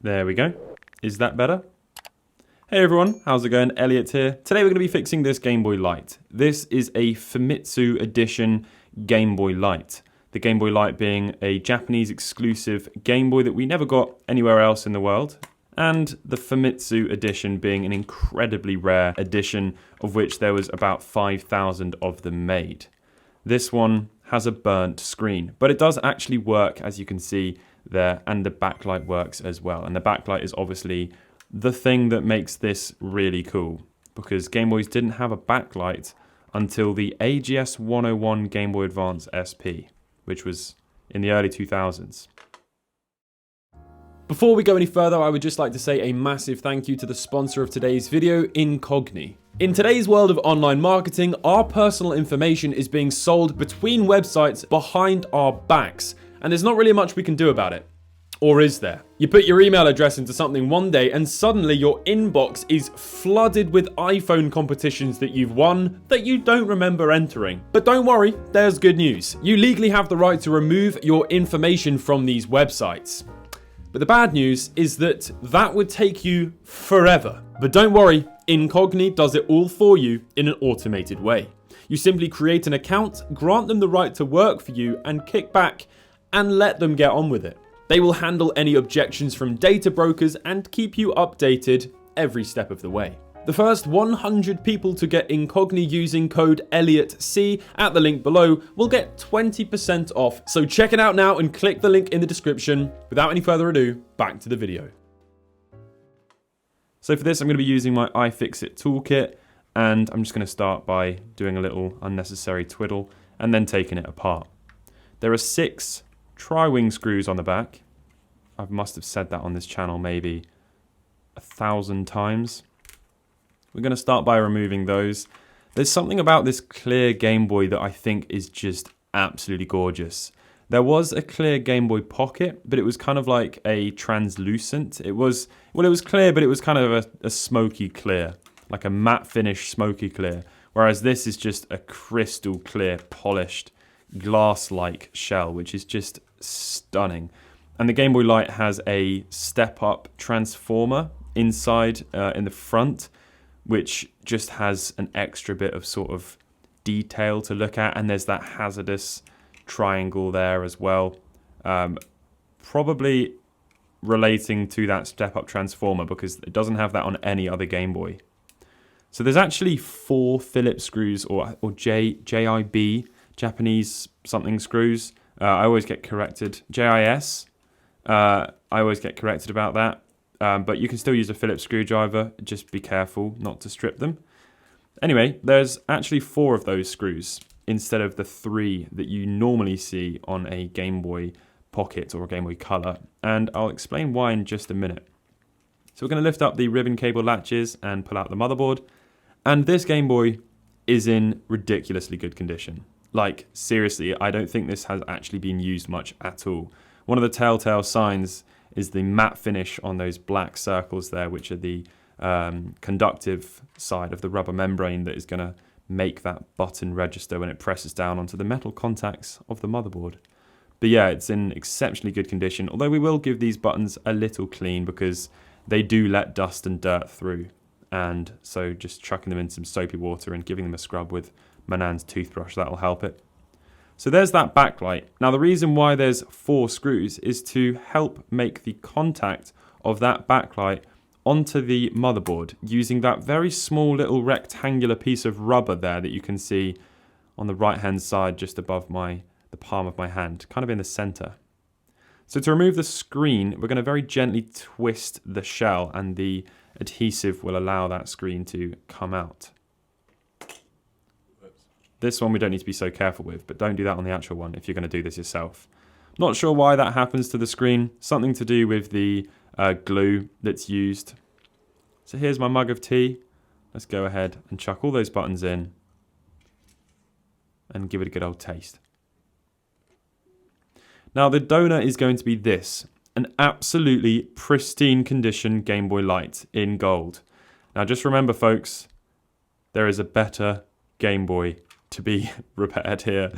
There we go. Is that better? Hey everyone, how's it going? Elliot here. Today we're going to be fixing this Game Boy Light. This is a Famitsu edition Game Boy Light. The Game Boy Light being a Japanese exclusive Game Boy that we never got anywhere else in the world. And the Famitsu edition being an incredibly rare edition, of which there was about 5,000 of them made. This one has a burnt screen, but it does actually work, as you can see there, and the backlight works as well. And the backlight is obviously the thing that makes this really cool, because Game Boys didn't have a backlight until the AGS 101 Game Boy Advance SP, which was in the early 2000s. Before we go any further, I would just like to say a massive thank you to the sponsor of today's video, Incogni. In today's world of online marketing, our personal information is being sold between websites behind our backs, and there's not really much we can do about it. Or is there? You put your email address into something one day and suddenly your inbox is flooded with iPhone competitions that you've won that you don't remember entering. But don't worry, there's good news. You legally have the right to remove your information from these websites. But the bad news is that that would take you forever. But don't worry, Incogni does it all for you in an automated way. You simply create an account, grant them the right to work for you, and kick back and let them get on with it. They will handle any objections from data brokers and keep you updated every step of the way. The first 100 people to get Incogni using code ELLIOTC at the link below will get 20% off. So check it out now and click the link in the description. Without any further ado, back to the video. So for this, I'm going to be using my iFixit toolkit, and I'm just going to start by doing a little unnecessary twiddle and then taking it apart. There are 6 tri-wing screws on the back. I must have said that on this channel maybe 1,000 times. We're going to start by removing those. There's something about this clear Game Boy that I think is just absolutely gorgeous. There was a clear Game Boy Pocket, but it was kind of like a translucent. It was clear, but it was kind of a smoky clear, like a matte finish smoky clear. Whereas this is just a crystal clear, polished, glass-like shell, which is just stunning. And the Game Boy Light has a step-up transformer inside in the front, which just has an extra bit of sort of detail to look at. And there's that hazardous triangle there as well, probably relating to that step-up transformer, because it doesn't have that on any other Game Boy. So there's actually 4 Phillips screws, or JIB, Japanese something screws. I always get corrected. JIS. I always get corrected about that. But you can still use a Phillips screwdriver. Just be careful not to strip them. Anyway, there's actually 4 of those screws instead of the 3 that you normally see on a Game Boy Pocket or a Game Boy Color. And I'll explain why in just a minute. So we're going to lift up the ribbon cable latches and pull out the motherboard. And this Game Boy is in ridiculously good condition. Like, seriously, I don't think this has actually been used much at all. One of the telltale signs is the matte finish on those black circles there, which are the conductive side of the rubber membrane that is going to make that button register when it presses down onto the metal contacts of the motherboard. But yeah, it's in exceptionally good condition, although we will give these buttons a little clean because they do let dust and dirt through. And so just chucking them in some soapy water and giving them a scrub with Manan's toothbrush, that'll help it. So there's that backlight. Now the reason why there's 4 screws is to help make the contact of that backlight onto the motherboard using that very small little rectangular piece of rubber there that you can see on the right hand side just above the palm of my hand, kind of in the center. So to remove the screen, we're going to very gently twist the shell, and the adhesive will allow that screen to come out. This one we don't need to be so careful with, but don't do that on the actual one if you're going to do this yourself. Not sure why that happens to the screen. Something to do with the glue that's used. So here's my mug of tea. Let's go ahead and chuck all those buttons in and give it a good old taste. Now the donor is going to be this, an absolutely pristine condition Game Boy Light in gold. Now just remember folks, there is a better Game Boy to be repaired here,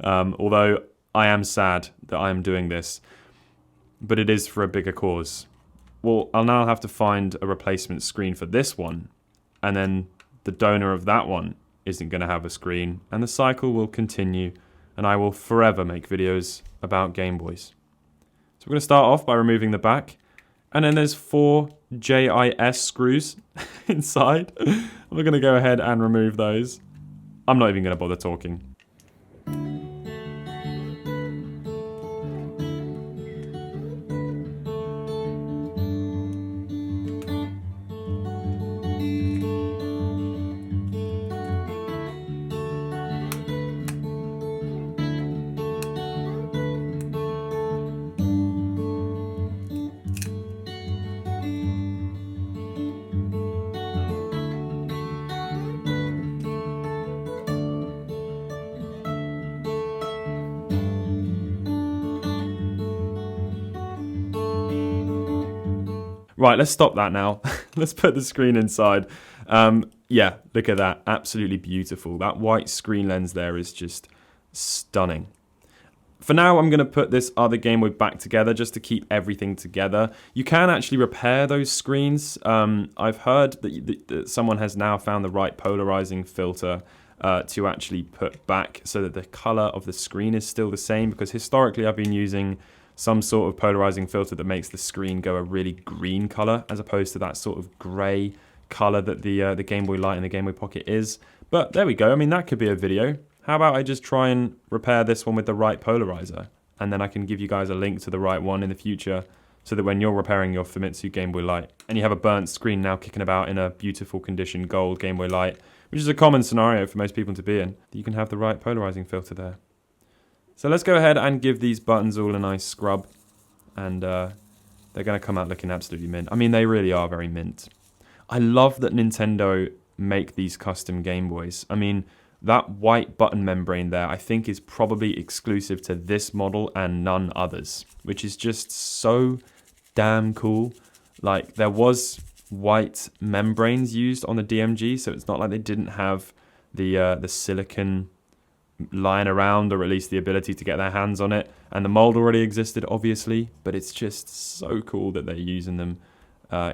although I am sad that I am doing this, but it is for a bigger cause. well, I'll now have to find a replacement screen for this one, and then the donor of that one isn't going to have a screen, and the cycle will continue, and I will forever make videos about Game Boys. So we're going to start off by removing the back, and then there's 4 JIS screws inside. We're going to go ahead and remove those. I'm not even going to bother talking. Right, let's stop that now. Let's put the screen inside. Yeah, look at that. Absolutely beautiful. That white screen lens there is just stunning. For now, I'm going to put this other Game Boy back together just to keep everything together. You can actually repair those screens. I've heard that someone has now found the right polarizing filter to actually put back so that the color of the screen is still the same, because historically I've been using some sort of polarizing filter that makes the screen go a really green color as opposed to that sort of gray color that the Game Boy Light and the Game Boy Pocket is. But there we go. I mean, that could be a video. How about I just try and repair this one with the right polarizer, and then I can give you guys a link to the right one in the future so that when you're repairing your Famitsu Game Boy Light and you have a burnt screen now kicking about in a beautiful condition gold Game Boy Light, which is a common scenario for most people to be in, you can have the right polarizing filter there. So let's go ahead and give these buttons all a nice scrub, and they're going to come out looking absolutely mint. I mean, they really are very mint. I love that Nintendo make these custom Game Boys. I mean, that white button membrane there, I think, is probably exclusive to this model and none others, which is just so damn cool. Like, there was white membranes used on the DMG, so it's not like they didn't have the silicon lying around, or at least the ability to get their hands on it, and the mold already existed obviously, but it's just so cool that they're using them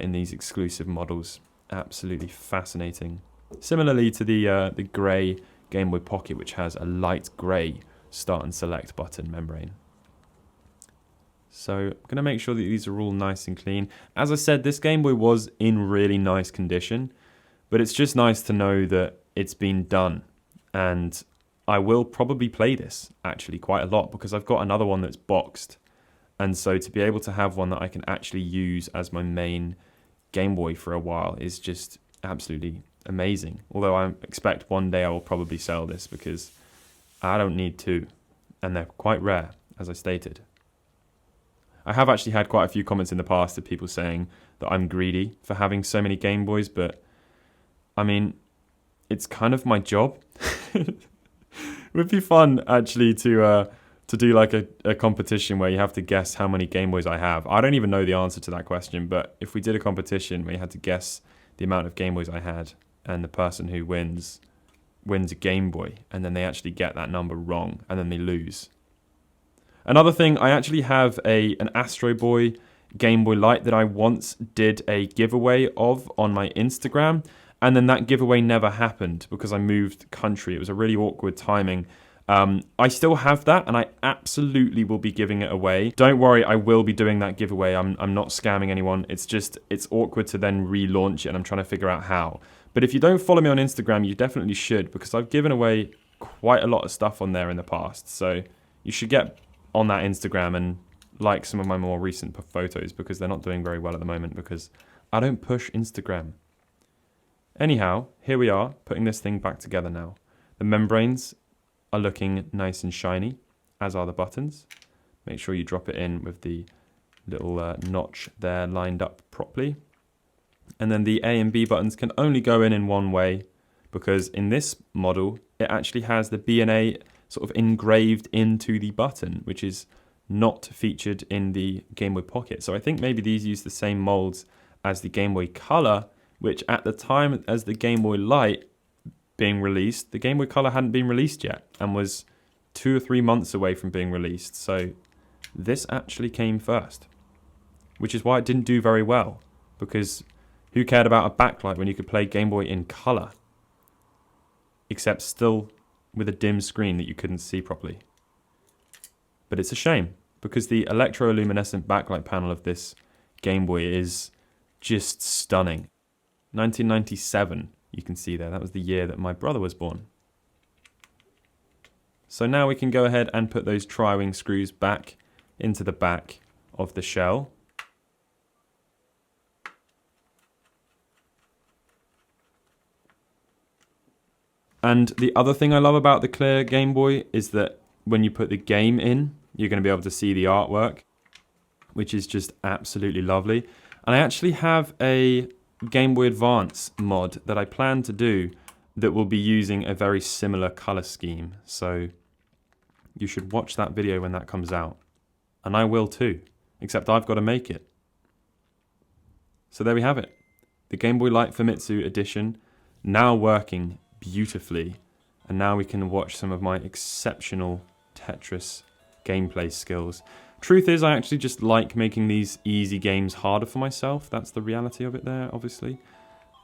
in these exclusive models. Absolutely fascinating. Similarly to the grey Game Boy Pocket, which has a light grey start and select button membrane. So I'm going to make sure that these are all nice and clean. As I said, this Game Boy was in really nice condition, but it's just nice to know that it's been done, and I will probably play this actually quite a lot because I've got another one that's boxed, and so to be able to have one that I can actually use as my main Game Boy for a while is just absolutely amazing. Although I expect one day I will probably sell this because I don't need two, and they're quite rare, as I stated. I have actually had quite a few comments in the past of people saying that I'm greedy for having so many Game Boys, but I mean, it's kind of my job. It would be fun actually to do like a competition where you have to guess how many Game Boys I have. I don't even know the answer to that question, but if we did a competition where you had to guess the amount of Game Boys I had, and the person who wins a Game Boy, and then they actually get that number wrong, and then they lose. Another thing, I actually have an Astro Boy Game Boy Light that I once did a giveaway of on my Instagram, and then that giveaway never happened because I moved country. It was a really awkward timing. I still have that, and I absolutely will be giving it away. Don't worry, I will be doing that giveaway. I'm not scamming anyone. It's just, it's awkward to then relaunch it, and I'm trying to figure out how. But if you don't follow me on Instagram, you definitely should, because I've given away quite a lot of stuff on there in the past. So you should get on that Instagram and like some of my more recent photos, because they're not doing very well at the moment because I don't push Instagram. Anyhow, here we are, putting this thing back together now. The membranes are looking nice and shiny, as are the buttons. Make sure you drop it in with the little notch there lined up properly. And then the A and B buttons can only go in one way, because in this model, it actually has the B and A sort of engraved into the button, which is not featured in the Game Boy Pocket. So I think maybe these use the same molds as the Game Boy Color, which at the time as the Game Boy Light being released, the Game Boy Color hadn't been released yet and was 2 or 3 months away from being released. So this actually came first, which is why it didn't do very well, because who cared about a backlight when you could play Game Boy in colour? Except still with a dim screen that you couldn't see properly. But it's a shame, because the electroluminescent backlight panel of this Game Boy is just stunning. 1997, you can see there. That was the year that my brother was born. So now we can go ahead and put those tri-wing screws back into the back of the shell. And the other thing I love about the clear Game Boy is that when you put the game in, you're going to be able to see the artwork, which is just absolutely lovely. And I actually have a Game Boy Advance mod that I plan to do that will be using a very similar color scheme. So you should watch that video when that comes out. And I will too, except I've got to make it. So there we have it. The Game Boy Light Famitsu edition, now working beautifully. And now we can watch some of my exceptional Tetris gameplay skills. Truth is, I actually just like making these easy games harder for myself. That's the reality of it there, obviously.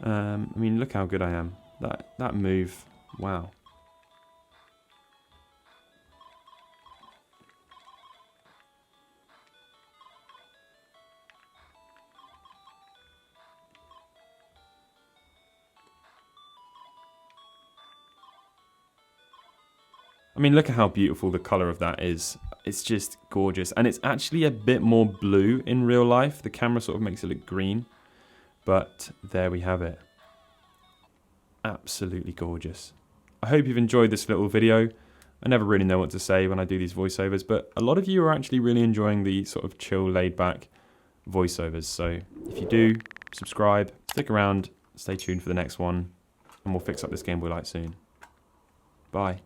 I mean, look how good I am. That move, wow. I mean, look at how beautiful the colour of that is. It's just gorgeous. And it's actually a bit more blue in real life. The camera sort of makes it look green. But there we have it. Absolutely gorgeous. I hope you've enjoyed this little video. I never really know what to say when I do these voiceovers, but a lot of you are actually really enjoying the sort of chill, laid-back voiceovers. So if you do, subscribe, stick around, stay tuned for the next one, and we'll fix up this Game Boy Light soon. Bye.